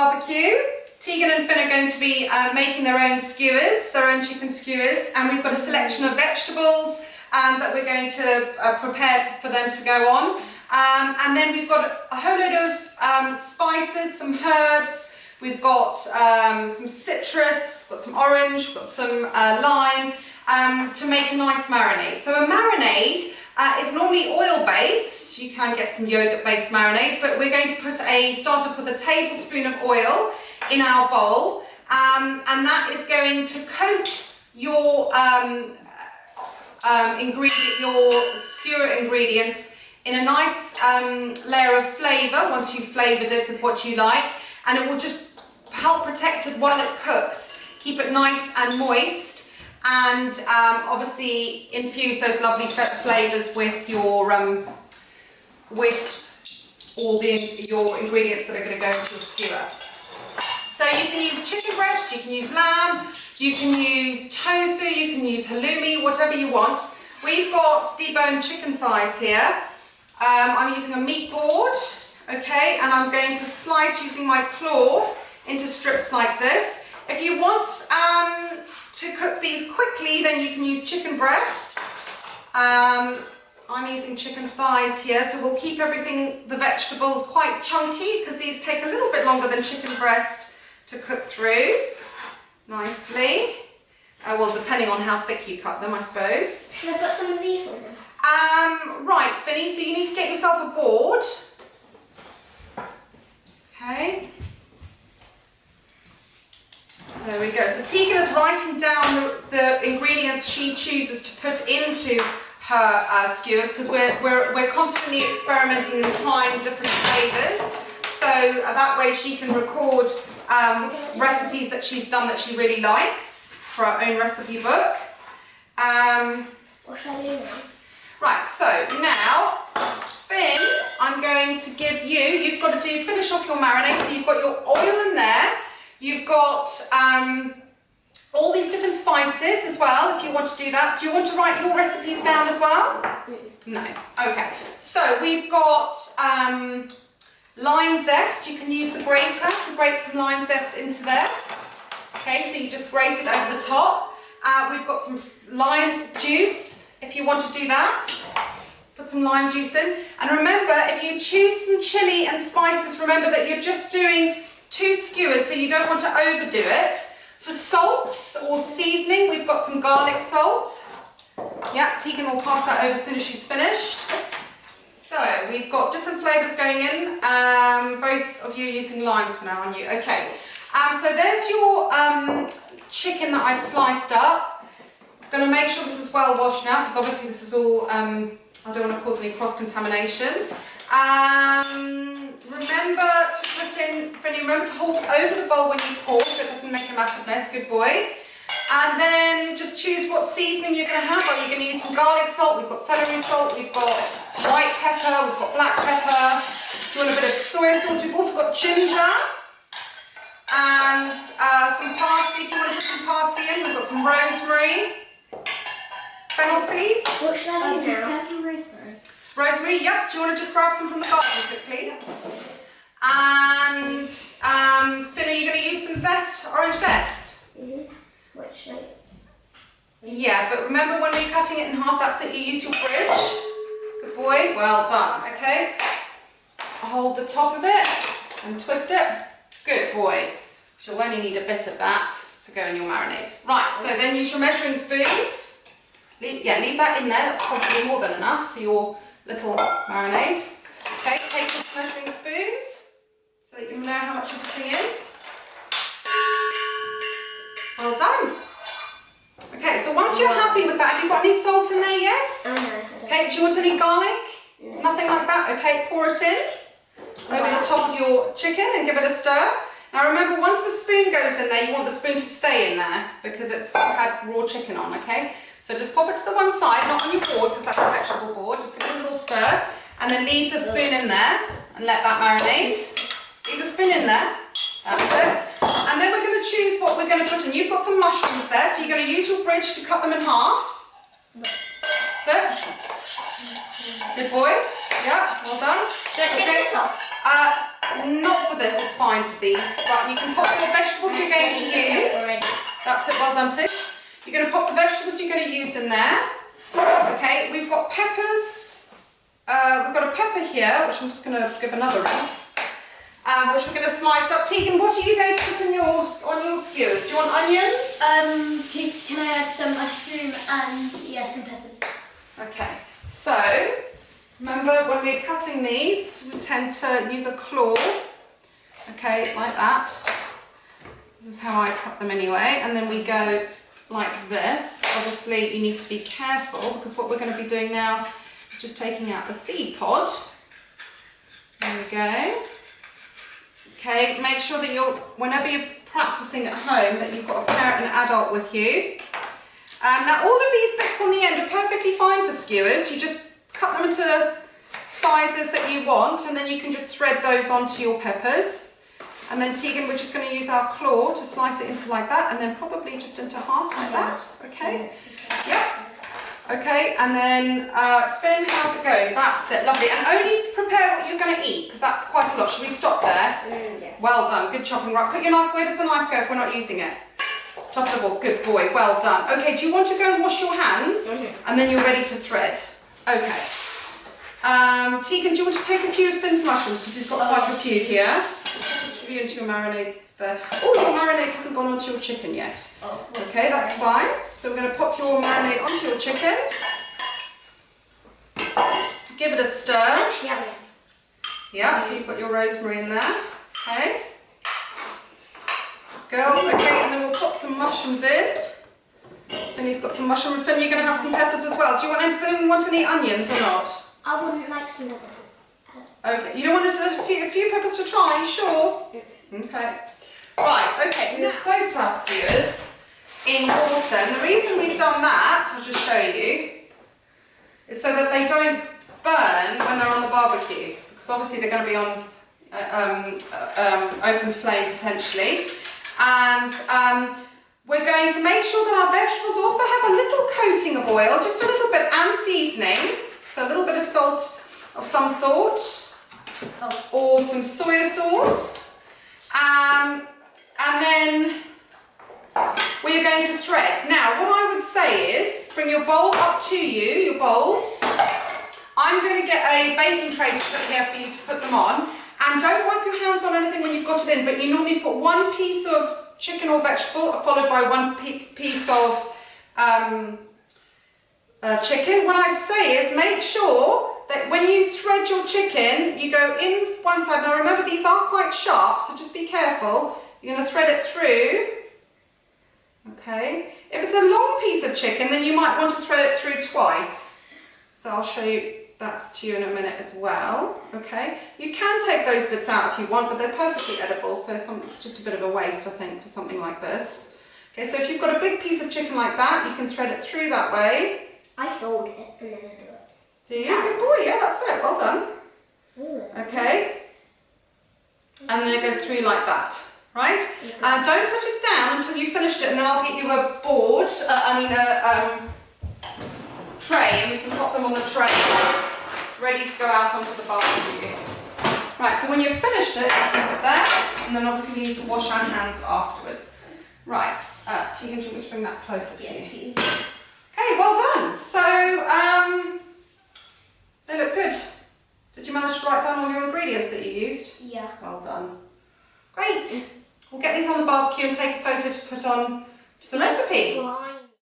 barbecue. Tegan and Finn are going to be making their own skewers, their own chicken skewers, and we've got a selection of vegetables that we're going to prepare for them to go on. And then we've got a whole load of spices, some herbs, we've got some citrus, got some orange, got some lime to make a nice marinade. So a marinade is normally oil-based. You can get some yogurt-based marinades, but we're going to start off with a tablespoon of oil in our bowl, and that is going to coat your your skewer ingredients in a nice layer of flavour once you've flavoured it with what you like, and it will just help protect it while it cooks. Keep it nice and moist, and obviously infuse those lovely flavours with your with all your ingredients that are going to go into your skewer. So you can use chicken breast, you can use lamb, you can use tofu, you can use halloumi, whatever you want. We've got deboned chicken thighs here. I'm using a meat board, okay, and I'm going to slice using my claw into strips like this. If you want to cook these quickly, then you can use chicken breasts. I'm using chicken thighs here, so we'll keep the vegetables quite chunky because these take a little bit longer than chicken breast to cook through nicely. Well, depending on how thick you cut them, I suppose. Should I put some of these on them? Right, Finny, so you need to get yourself a board. Okay. There we go. So Tegan is writing down the ingredients she chooses to put into her skewers, because we're constantly experimenting and trying different flavours. So that way she can record recipes that she's done that she really likes for our own recipe book. What shall I do now? Right, so now, Finn, I'm going to give you've got to finish off your marinade. So you've got your oil in there, you've got all these different spices as well, if you want to do that. Do you want to write your recipes down as well? No. Okay, so we've got lime zest. You can use the grater to grate some lime zest into there. Okay, so you just grate it over the top. We've got some lime juice, if you want to do that. Put some lime juice in. And remember, if you choose some chili and spices, remember that you're just doing 2 skewers, so you don't want to overdo it. For salt or seasoning, we've got some garlic salt. Yeah, Tegan will pass that over as soon as she's finished. So we've got different flavours going in. Both of you using limes for now, aren't you? Okay. So there's your chicken that I've sliced up. I'm going to make sure this is well washed now, because obviously this is all, I don't want to cause any cross-contamination. Remember to put in, Freddie, remember to hold it over the bowl when you pour so it doesn't make a massive mess, good boy. And then just choose what seasoning you're going to have. Are you going to use some garlic salt? We've got celery salt, we've got white pepper, we've got black pepper. Do you want a bit of soy sauce? We've also got ginger and some parsley. If you want to put some parsley in, we've got some rosemary, fennel seeds. What should I do now? Just some rosemary. Rosemary, yep. Do you want to just grab some from the garden quickly? And Finn, are you going to use some zest, orange zest? What should I? Yeah, but remember when we're cutting it in half, that's it. You use your bridge. Good boy. Well done. Okay. Hold the top of it and twist it. Good boy. You'll only need a bit of that to go in your marinade. Right. So then use your measuring spoons. Leave that in there. That's probably more than enough for your little marinade. Okay, take your measuring spoons so that you know how much you're putting in. Well done. Okay, so once you're happy with that, have you got any salt in there yet? No. Okay, do you want any garlic? No. Nothing like that? Okay, pour it in over the top of your chicken and give it a stir. Now remember, once the spoon goes in there, you want the spoon to stay in there because it's had raw chicken on, okay? So just pop it to the one side, not on your board because that's a vegetable board. Just give it a little stir and then leave the spoon in there and let that marinate. Leave the spoon in there. That's it. And then we're going to choose what we're going to put in. You've got some mushrooms there, so you're going to use your bridge to cut them in half. That's it. Good boy. Yeah, well done. Should I take this off? Not for this, it's fine for these. But you can pop your vegetables you're going to use. That's it, well done, Tick. You're going to pop the vegetables you're going to use in there. Okay, we've got peppers. We've got a pepper here, which I'm just going to give another rinse. Which we're going to slice up. Tegan, what are you going to put in on your skewers? Do you want onion? Can I add some mushroom and some peppers? Okay, so remember when we're cutting these, we tend to use a claw. Okay, like that. This is how I cut them anyway, and then we go like this. Obviously, you need to be careful because what we're going to be doing now is just taking out the seed pod. There we go. Okay, make sure that whenever you're practicing at home, that you've got a parent and adult with you. Now, all of these bits on the end are perfectly fine for skewers. You just cut them into sizes that you want, and then you can just thread those onto your peppers. And then Tegan, we're just going to use our claw to slice it into like that, and then probably just into half like that. Okay? Yep. Okay, and then Finn, how's it going? That's it, lovely. And only prepare what you're going to eat, because that's quite a lot. Should we stop there? Yeah. Well done, good chopping. Right, put your knife, where does the knife go if we're not using it? Top of the wall, good boy, well done. Okay, do you want to go and wash your hands? And then you're ready to thread. Okay. Tegan, do you want to take a few of Finn's mushrooms, because he's got quite a few here. Put you into your marinade there. Oh, your marinade hasn't gone onto your chicken yet. Oh, okay, that's fine. So we're going to pop your marinade onto your chicken. Give it a stir. Yeah, so you've got your rosemary in there. Okay. Girl, okay, and then we'll put some mushrooms in. And he's got some mushroom. Finn, you're going to have some peppers as well. Do you want anyone want any onions or not? I wouldn't like some peppers. Okay, you don't want to do a few peppers to try, you sure? Okay. Right, okay, we've soaked our skewers in water. And the reason we've done that, I'll just show you, is so that they don't burn when they're on the barbecue. Because obviously they're going to be on open flame potentially. And we're going to make sure that our vegetables also have a little coating of oil, just a little bit, and seasoning. So a little bit of salt of some sort, or some soya sauce. And then we're going to thread. Now, what I would say is, bring your bowl up to you, your bowls. I'm going to get a baking tray to put here for you to put them on. And don't wipe your hands on anything when you've got it in, but you normally put one piece of chicken or vegetable followed by one piece of chicken. What I'd say is make sure that when you thread your chicken, you go in one side. Now remember, these are quite sharp, so just be careful. You're going to thread it through. Okay. If it's a long piece of chicken, then you might want to thread it through twice. So I'll show you that to you in a minute as well. Okay. You can take those bits out if you want, but they're perfectly edible, so it's just a bit of a waste, I think, for something like this. Okay, so if you've got a big piece of chicken like that, you can thread it through that way. I fold it and then I do it. Do you? Good boy, yeah, that's it. Well done. Okay. And then it goes through like that, right? Don't put it down until you've finished it, and then I'll get you a board, a tray, and we can pop them on the tray, ready to go out onto the barbecue. Right, so when you've finished it, you can put it there, and then obviously we need to wash our hands afterwards. Right, Tegan, do you want me to bring that closer to you? Yes, please. Okay, well done. So, they look good. Did you manage to write down all your ingredients that you used? Yeah. Well done. Great. We'll get these on the barbecue and take a photo to put on to the recipe.